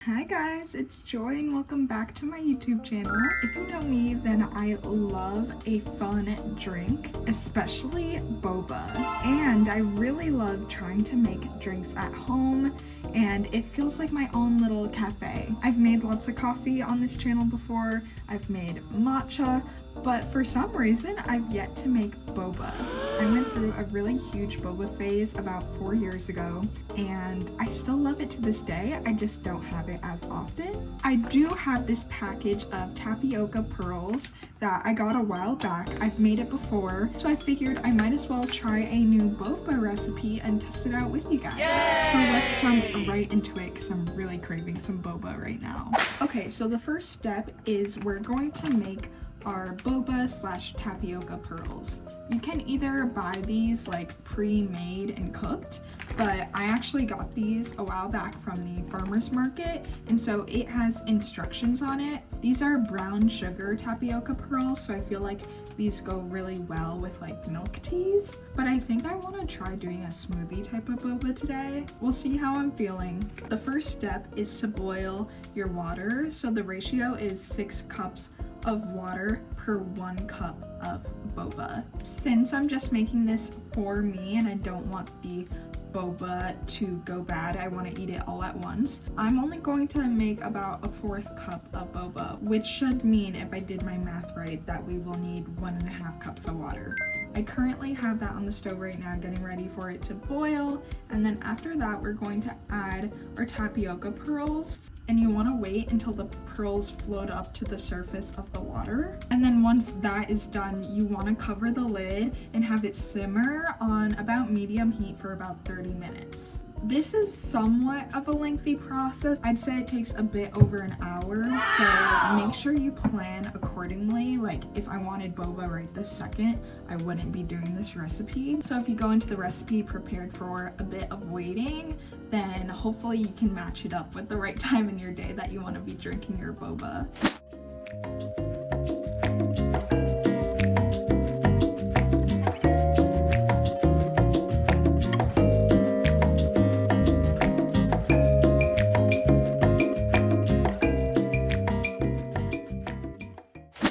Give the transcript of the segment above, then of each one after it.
Hi guys, it's Joy and welcome back to my YouTube channel. If you know me, then I love a fun drink, especially boba. And I really love trying to make drinks at home, and it feels like my own little cafe. I've made lots of coffee on this channel before, I've made matcha, but for some reason I've yet to make boba. I went through a really huge boba phase about 4 years ago, and I still love it to this day. I just don't have it as often. I do have this package of tapioca pearls that I got a while back. I've made it before, so I figured I might as well try a new boba recipe and test it out with you guys. Yay! So let's jump right into it because I'm really craving some boba right now. Okay, so the first step is we're going to make our boba / tapioca pearls. You can either buy these like pre-made and cooked, but I actually got these a while back from the farmer's market, and so it has instructions on it. These are brown sugar tapioca pearls, so I feel like these go really well with like milk teas, but I think I want to try doing a smoothie type of boba today. We'll see how I'm feeling. The first step is to boil your water, so the ratio is 6 cups of water per 1 cup of boba. Since I'm just making this for me and I don't want the boba to go bad, I want to eat it all at once, I'm only going to make about a 1/4 cup of boba, which should mean, if I did my math right, that we will need 1.5 cups of water. I currently have that on the stove right now getting ready for it to boil, and then after that we're going to add our tapioca pearls. And you want to wait until the pearls float up to the surface of the water. And then once that is done, you want to cover the lid and have it simmer on about medium heat for about 30 minutes. This is somewhat of a lengthy process. I'd say it takes a bit over an hour, so make sure you plan accordingly. Like if I wanted boba right this second, I wouldn't be doing this recipe. So if you go into the recipe prepared for a bit of waiting, then hopefully you can match it up with the right time in your day that you want to be drinking your boba.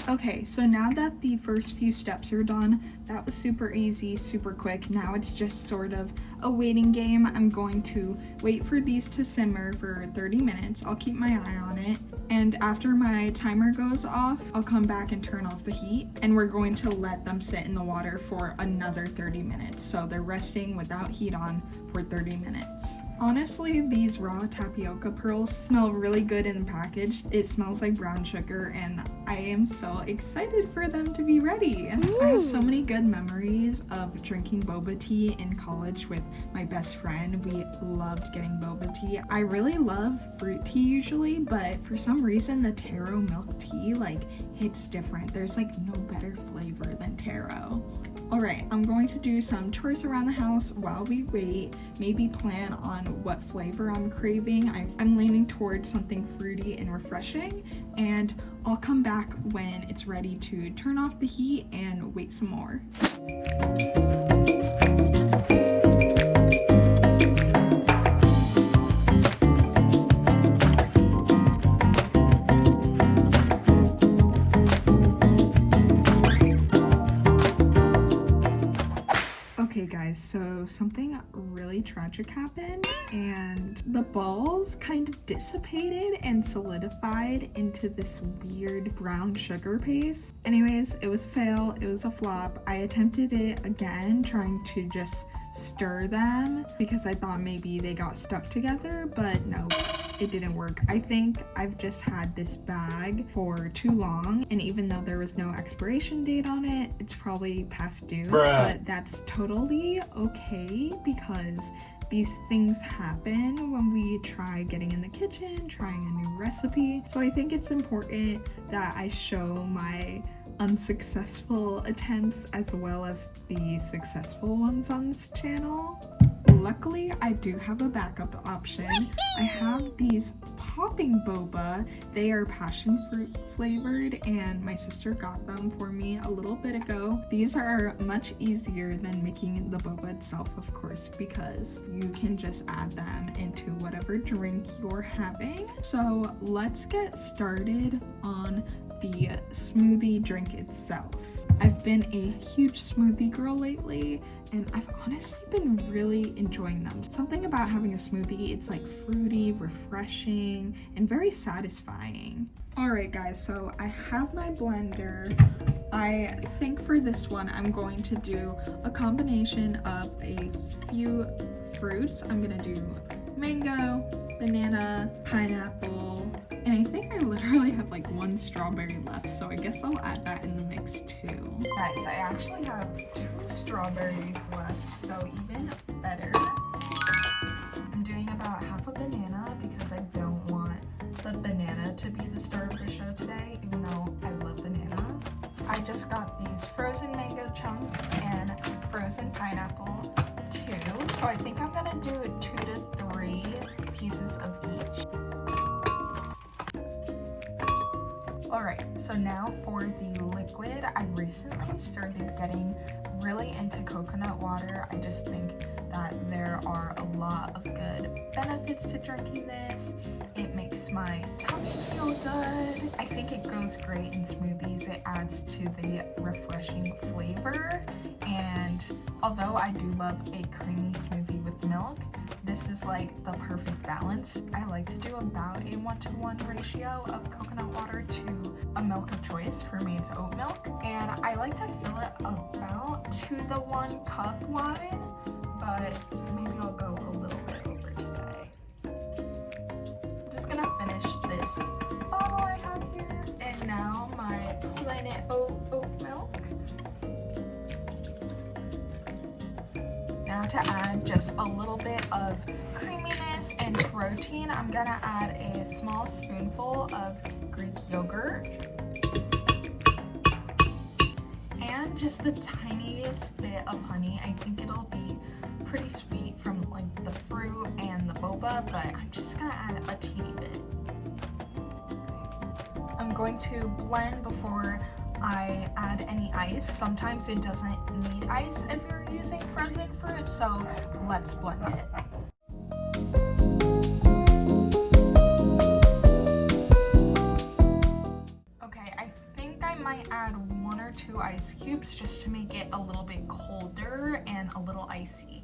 Okay, so now that the first few steps are done, that was super easy, super quick. Now it's just sort of a waiting game. I'm going to wait for these to simmer for 30 minutes. I'll keep my eye on it. And after my timer goes off, I'll come back and turn off the heat. And we're going to let them sit in the water for another 30 minutes. So they're resting without heat on for 30 minutes. Honestly, these raw tapioca pearls smell really good in the package. It smells like brown sugar, and I am so excited for them to be ready. Ooh. I have so many good memories of drinking boba tea in college with my best friend. We loved getting boba tea. I really love fruit tea usually, but for some reason the taro milk tea like hits different. There's like no better flavor than taro. Alright, I'm going to do some chores around the house while we wait, maybe plan on what flavor I'm craving. I'm leaning towards something fruity and refreshing, and I'll come back when it's ready to turn off the heat and wait some more. Okay guys, so something really tragic happened and the balls kind of dissipated and solidified into this weird brown sugar paste. Anyways, it was a fail, it was a flop. I attempted it again, trying to just stir them because I thought maybe they got stuck together, but no. It didn't work. I think I've just had this bag for too long, and even though there was no expiration date on it, it's probably past due. Bruh. But that's totally okay because these things happen when we try getting in the kitchen, trying a new recipe. So I think it's important that I show my unsuccessful attempts as well as the successful ones on this channel. luckily I do have a backup option. I have these popping boba. They are passion fruit flavored and my sister got them for me a little bit ago. These are much easier than making the boba itself, of course, because you can just add them into whatever drink you're having. So let's get started on the smoothie drink itself. I've been a huge smoothie girl lately, and I've honestly been really enjoying them. Something about having a smoothie, it's like fruity, refreshing, and very satisfying. Alright guys, so I have my blender. I think for this one, I'm going to do a combination of a few fruits. I'm gonna do mango, banana, pineapple, and I think I literally have like one strawberry left, so I guess I'll add that in the mix too. Guys, I actually have 2 strawberries left, so even better. I'm doing about half a banana because I don't want the banana to be the star of the show today, even though I love banana. I just got these frozen mango chunks and frozen pineapple too, so I think I'm gonna do 2 to 3 pieces of each. Alright, so now for the liquid, I recently started getting really into coconut water. I just think that there are a lot of good benefits to drinking this. It makes my tummy feel good. I think it goes great in smoothies. It adds to the refreshing flavor. And although I do love a creamy smoothie with milk, this is like the perfect balance. I like to do about a 1-to-1 ratio of coconut water to a milk of choice for made to oat milk. And I like to fill it about to the 1 cup line, but maybe I'll go a little bit over today. I'm just gonna finish this bottle I have here. And now my Planet oat milk. Now to add just a little bit of creaminess and protein, I'm gonna add a small spoonful of Greek yogurt and just the tiniest bit of honey. I think it'll be pretty sweet from like the fruit and the boba, but I'm just gonna add a teeny bit. I'm going to blend before I add any ice. Sometimes it doesn't need ice if you're using frozen fruit, so let's blend it. Okay, I think I might add 1 or 2 ice cubes just to make it a little bit colder and a little icy.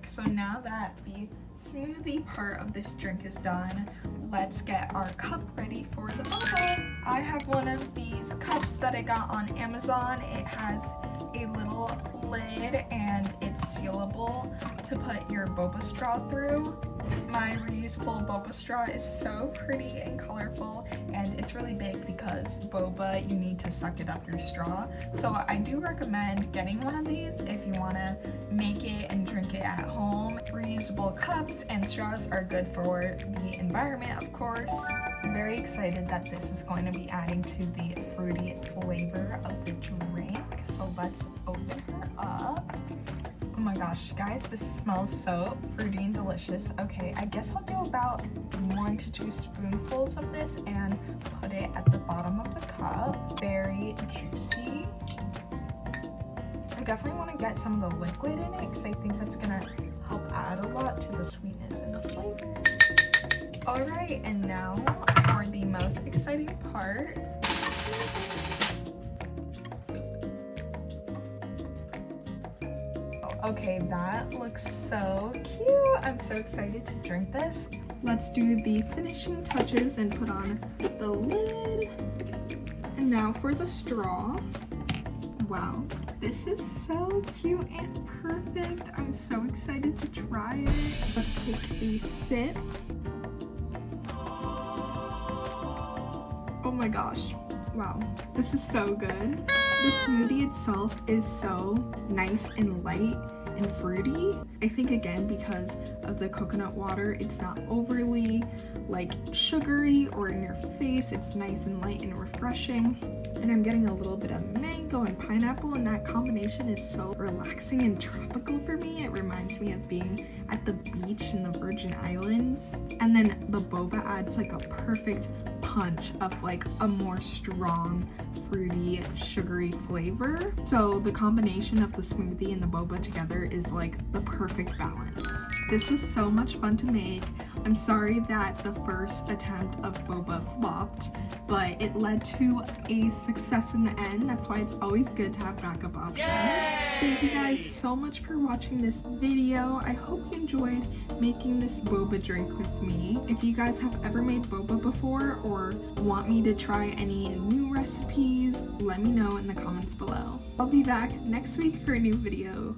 So now that the smoothie part of this drink is done, let's get our cup ready for the boba. I have one of these cups that I got on Amazon. It has a little lid and it's sealable to put your boba straw through. My reusable boba straw is so pretty and colorful, and it's really big because boba, you need to suck it up your straw. So I do recommend getting one of these if you want to make it and drink it at home. Reusable cups and straws are good for the environment, of course. I'm very excited that this is going to be adding to the fruity flavor of the drink. So let's open her up. Oh my gosh, guys, this smells so fruity and delicious. Okay, I guess I'll do about 1 to 2 spoonfuls of this and put it at the bottom of the cup. Very juicy. I definitely want to get some of the liquid in it because I think that's gonna help add a lot to the sweetness and the flavor. Alright, and now for the most exciting part. Okay, that looks so cute. I'm so excited to drink this. Let's do the finishing touches and put on the lid. And now for the straw. Wow, this is so cute and perfect. I'm so excited to try it. Let's take a sip. Oh my gosh. Wow, this is so good. The smoothie itself is so nice and light and fruity. I think again because of the coconut water, it's not overly like sugary or in your face. It's nice and light and refreshing. And I'm getting a little bit of mango and pineapple, and that combination is so relaxing and tropical for me. It reminds me of being at the beach in the Virgin Islands. And then the boba adds like a perfect punch of like a more strong, fruity, sugary flavor. So the combination of the smoothie and the boba together is like the perfect balance. This was so much fun to make. I'm sorry that the first attempt of boba flopped, but it led to a success in the end. That's why it's always good to have backup options. Thank you guys so much for watching this video. I hope you enjoyed making this boba drink with me. If you guys have ever made boba before or want me to try any new recipes, let me know in the comments below. I'll be back next week for a new video.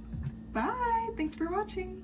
Bye! Thanks for watching!